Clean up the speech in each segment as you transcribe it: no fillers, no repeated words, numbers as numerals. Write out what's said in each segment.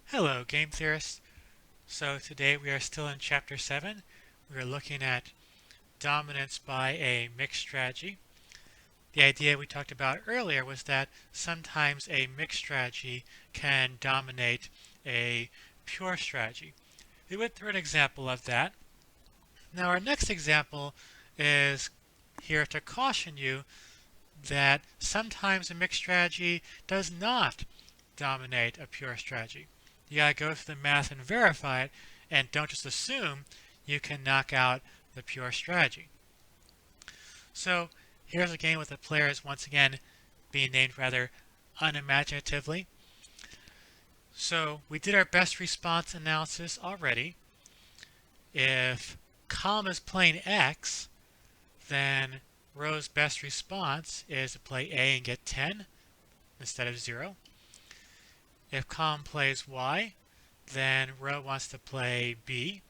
Hello, game theorists. So today we are still in Chapter 7. We are looking at dominance by a mixed strategy. The idea we talked about earlier was that sometimes a mixed strategy can dominate a pure strategy. We went through an example of that. Now our next example is here to caution you that sometimes a mixed strategy does not dominate a pure strategy. You gotta go through the math and verify it, and don't just assume you can knock out the pure strategy. So here's a game with the players once again being named rather unimaginatively. So we did our best response analysis already. If column is playing X, then row's best response is to play A and get 10 instead of 0. If column plays Y, then row wants to play B.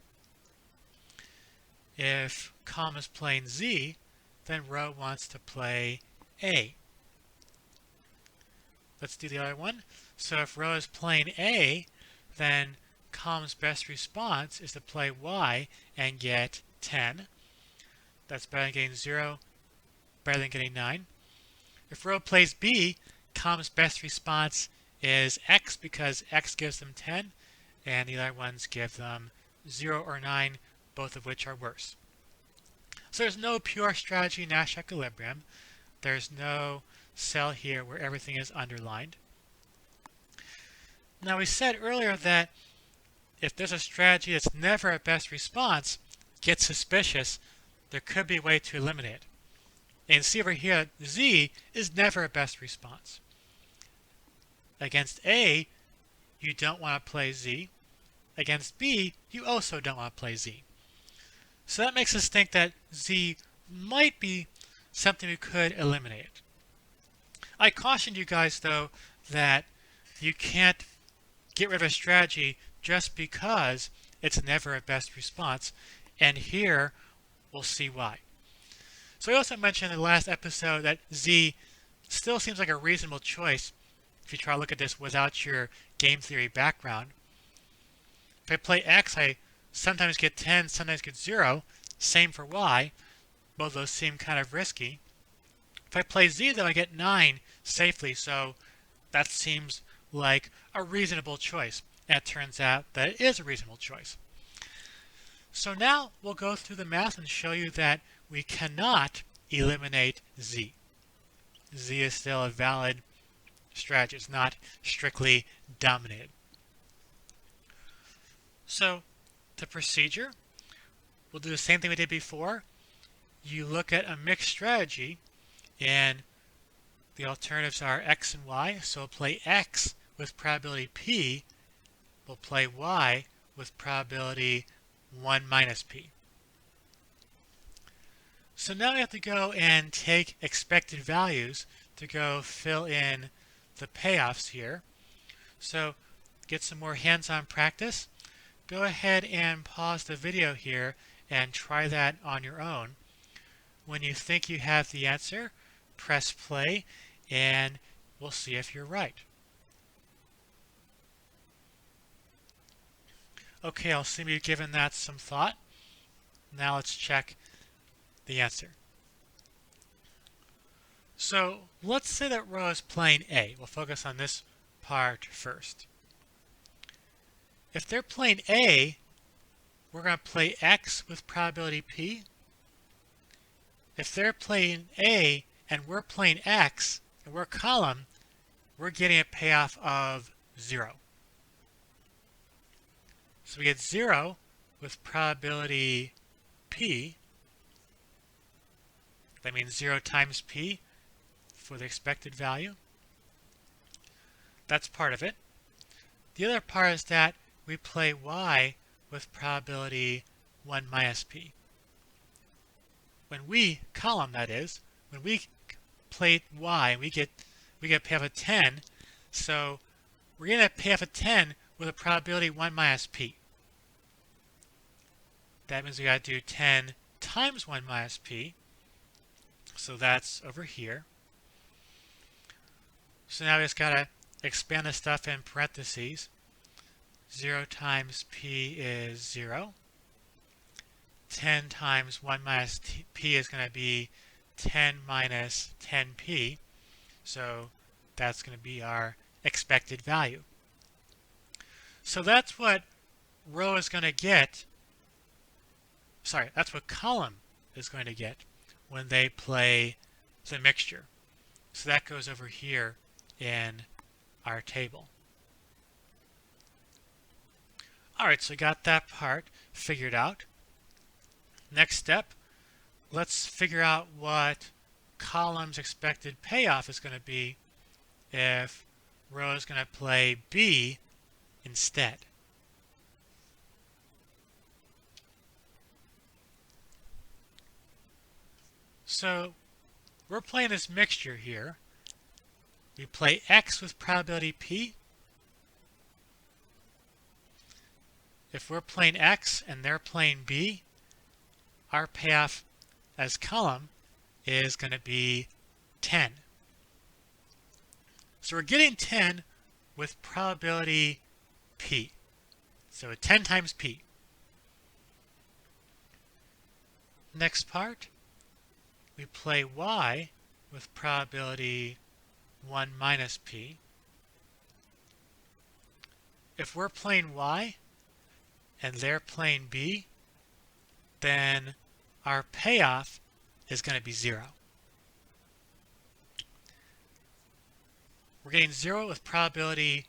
If column is playing Z, then row wants to play A. Let's do the other one. So if row is playing A, then column's best response is to play Y and get 10. That's better than getting 0, better than getting 9. If row plays B, column's best response is X because X gives them 10, and the other ones give them 0 or 9, both of which are worse. So there's no pure strategy in Nash equilibrium. There's no cell here where everything is underlined. Now we said earlier that if there's a strategy that's never a best response, get suspicious, there could be a way to eliminate it. And see over here, Z is never a best response. Against A, you don't want to play Z. Against B, you also don't want to play Z. So that makes us think that Z might be something we could eliminate. I cautioned you guys, though, that you can't get rid of a strategy just because it's never a best response, and here we'll see why. So I also mentioned in the last episode that Z still seems like a reasonable choice if you try to look at this without your game theory background. If I play X, I sometimes get 10, sometimes get 0. Same for Y. Both of those seem kind of risky. If I play Z, though, I get 9 safely, so that seems like a reasonable choice. And it turns out that it is a reasonable choice. So now we'll go through the math and show you that we cannot eliminate Z. Z is still a valid strategy. It's not strictly dominated. So the procedure, we'll do the same thing we did before. You look at a mixed strategy, and the alternatives are X and Y. So we'll play X with probability P. We'll play Y with probability 1 minus P. So now we have to go and take expected values to go fill in the payoffs here. So get some more hands-on practice. Go ahead and pause the video here and try that on your own. When you think you have the answer, press play and we'll see if you're right. Okay, I'll assume you've given that some thought. Now let's check the answer. So let's say that row is playing A. We'll focus on this part first. If they're playing A, we're going to play X with probability P. If they're playing A and we're playing X and we're column, we're getting a payoff of 0. So we get 0 with probability P. That means 0 times P for the expected value. That's part of it. The other part is that we play Y with probability 1 minus P. When we column, that is, when we play Y, we get a payoff of 10. So we're getting a payoff of 10 with a probability 1 minus P. That means we got to do 10 times 1 minus P. So that's over here. So now we just got to expand the stuff in parentheses. 0 times p is 0. 10 times 1 minus p is going to be 10 minus 10p. So that's going to be our expected value. So that's what row is going to get. Sorry, that's what column is going to get when they play the mixture. So that goes over here in our table. All right, so we got that part figured out. Next step, let's figure out what column's expected payoff is going to be if row is going to play B instead. So we're playing this mixture here. We play X with probability P. If we're playing X and they're playing B, our payoff as column is going to be 10. So we're getting 10 with probability P. So 10 times P. Next part, we play Y with probability 1 minus P. If we're playing Y and they're playing B, then our payoff is going to be 0. We're getting 0 with probability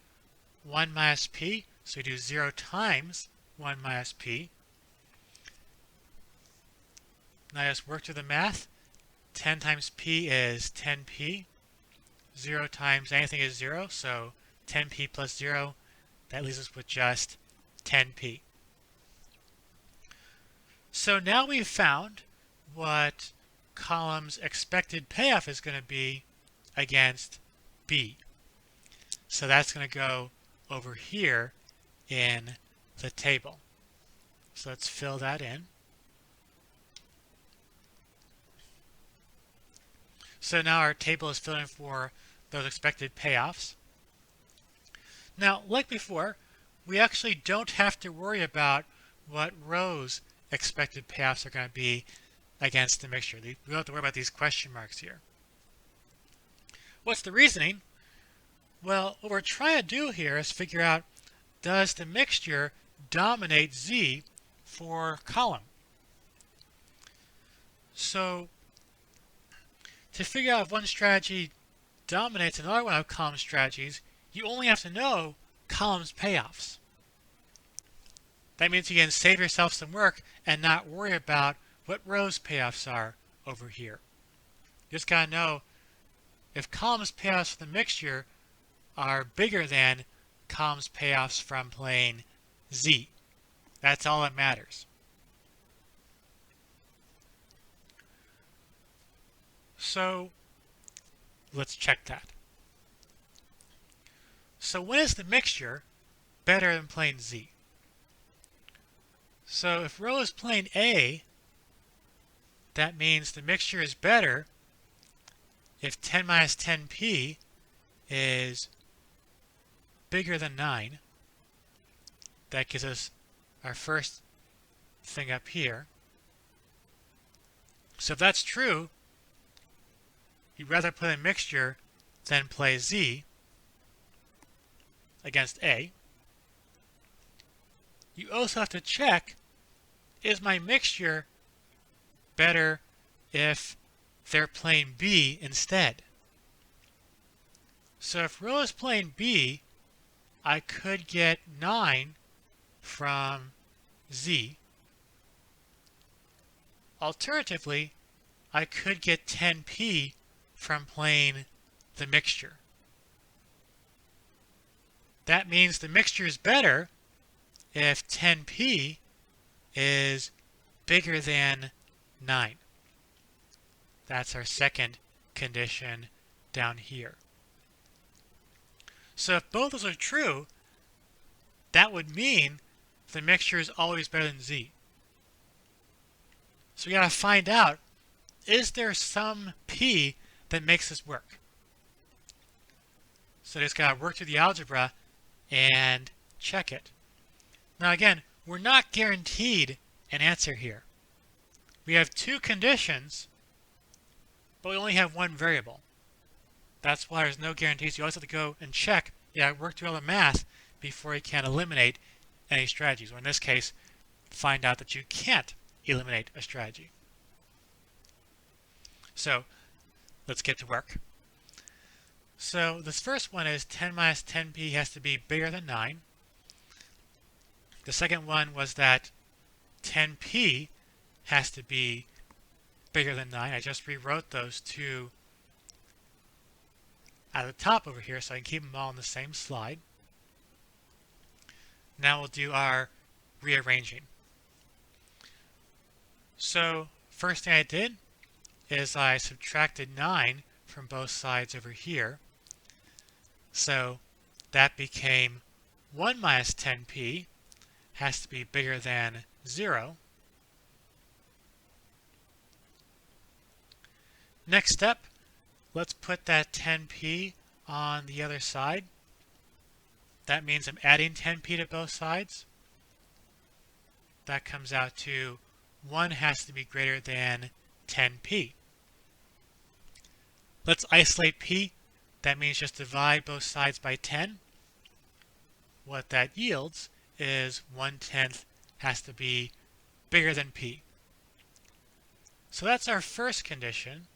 1 minus P, so we do 0 times 1 minus P. Now just work through the math. 10 times P is 10P. 0 times anything is 0, so 10P plus 0, that leaves us with just 10P. So now we've found what column's expected payoff is going to be against B. So that's going to go over here in the table. So let's fill that in. So now our table is filling for those expected payoffs. Now, like before, we actually don't have to worry about what row's expected payoffs are going to be against the mixture. We don't have to worry about these question marks here. What's the reasoning? Well, what we're trying to do here is figure out, does the mixture dominate Z for column? So to figure out if one strategy dominates another one of column strategies, you only have to know column's payoffs. That means you can save yourself some work and not worry about what row's payoffs are over here. You just got to know if column's payoffs for the mixture are bigger than column's payoffs from playing Z. That's all that matters. So let's check that. So when is the mixture better than playing Z? So if row is playing A, that means the mixture is better if 10 minus 10p is bigger than 9. That gives us our first thing up here. So if that's true, you'd rather play a mixture than play Z against A. You also have to check, is my mixture better if they're playing B instead? So if row is playing B, I could get 9 from Z. Alternatively, I could get 10p from playing the mixture. That means the mixture is better if 10p is bigger than 9. That's our second condition down here. So if both of those are true, that would mean the mixture is always better than Z. So we got to find out, is there some p that makes this work? So just got to work through the algebra and check it. Now again, we're not guaranteed an answer here. We have two conditions, but we only have one variable. That's why there's no guarantees. You always have to go and check, work through all the math before you can eliminate any strategies, or in this case, find out that you can't eliminate a strategy. So let's get to work. So this first one is 10 minus 10p has to be bigger than 9. The second one was that 10p has to be bigger than 9. I just rewrote those two at the top over here so I can keep them all on the same slide. Now we'll do our rearranging. So first thing I did is I subtracted 9 from both sides over here. So that became 1 minus 10p has to be bigger than 0. Next step, let's put that 10p on the other side. That means I'm adding 10p to both sides. That comes out to 1 has to be greater than 10p. Let's isolate p. That means just divide both sides by 10. What that yields is 1/10 has to be bigger than p. So that's our first condition.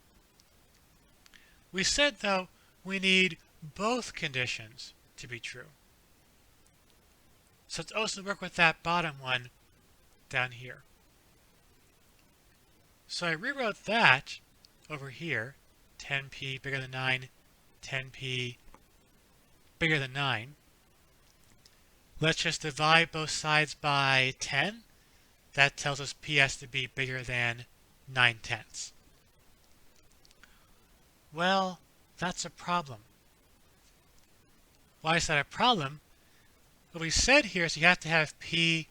We said, though, we need both conditions to be true. So let's also work with that bottom one down here. So I rewrote that over here, 10p bigger than 9, 10p bigger than 9. Let's just divide both sides by 10. That tells us p has to be bigger than 9/10. Well, that's a problem. Why is that a problem? What we said here is you have to have p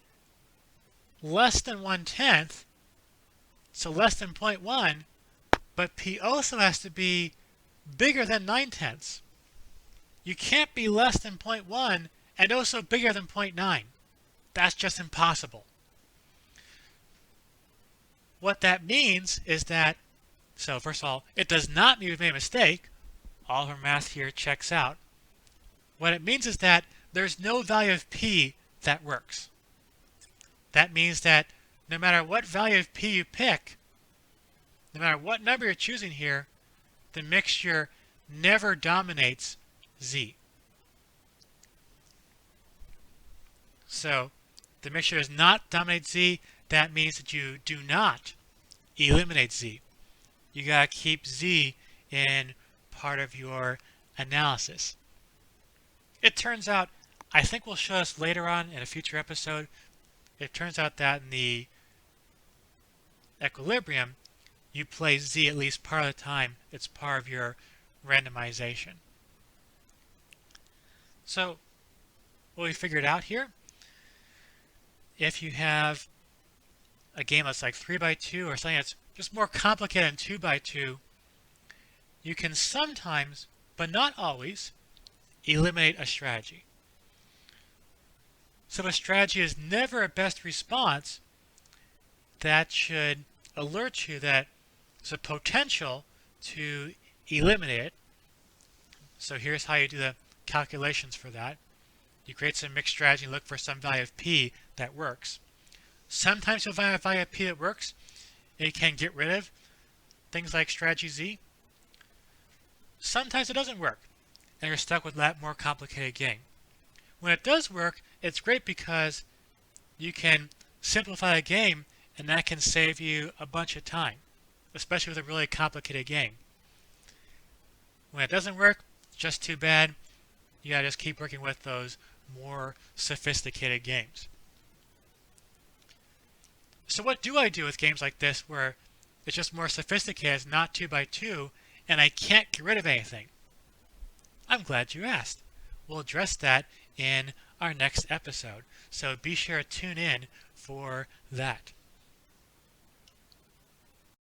less than 1/10, so less than 0.1, but p also has to be bigger than 9/10. You can't be less than 0.1 and also bigger than 0.9. That's just impossible. What that means is that, so first of all, it does not mean we've made a mistake. All of our math here checks out. What it means is that there's no value of p that works. That means that no matter what value of p you pick, no matter what number you're choosing here, the mixture never dominates z. So the mixture does not dominate z. That means that you do not eliminate z. You gotta keep z in part of your analysis. It turns out, I think we'll show us later on in a future episode, it turns out that in the equilibrium, you play z at least part of the time. It's part of your randomization. So what we figured out here, if you have a game that's like 3x2 or something that's just more complicated than 2x2, you can sometimes, but not always, eliminate a strategy. So if a strategy is never a best response, that should alert you that there's a potential to eliminate it. So here's how you do the calculations for that. You create some mixed strategy and look for some value of p that works. Sometimes you'll find a value of p that works, and you can get rid of things like strategy z. Sometimes it doesn't work, and you're stuck with that more complicated game. When it does work, it's great because you can simplify a game, and that can save you a bunch of time, especially with a really complicated game. When it doesn't work, it's just too bad. You gotta just keep working with those more sophisticated games. So what do I do with games like this where it's just more sophisticated, it's not 2x2, and I can't get rid of anything? I'm glad you asked. We'll address that in our next episode, so be sure to tune in for that.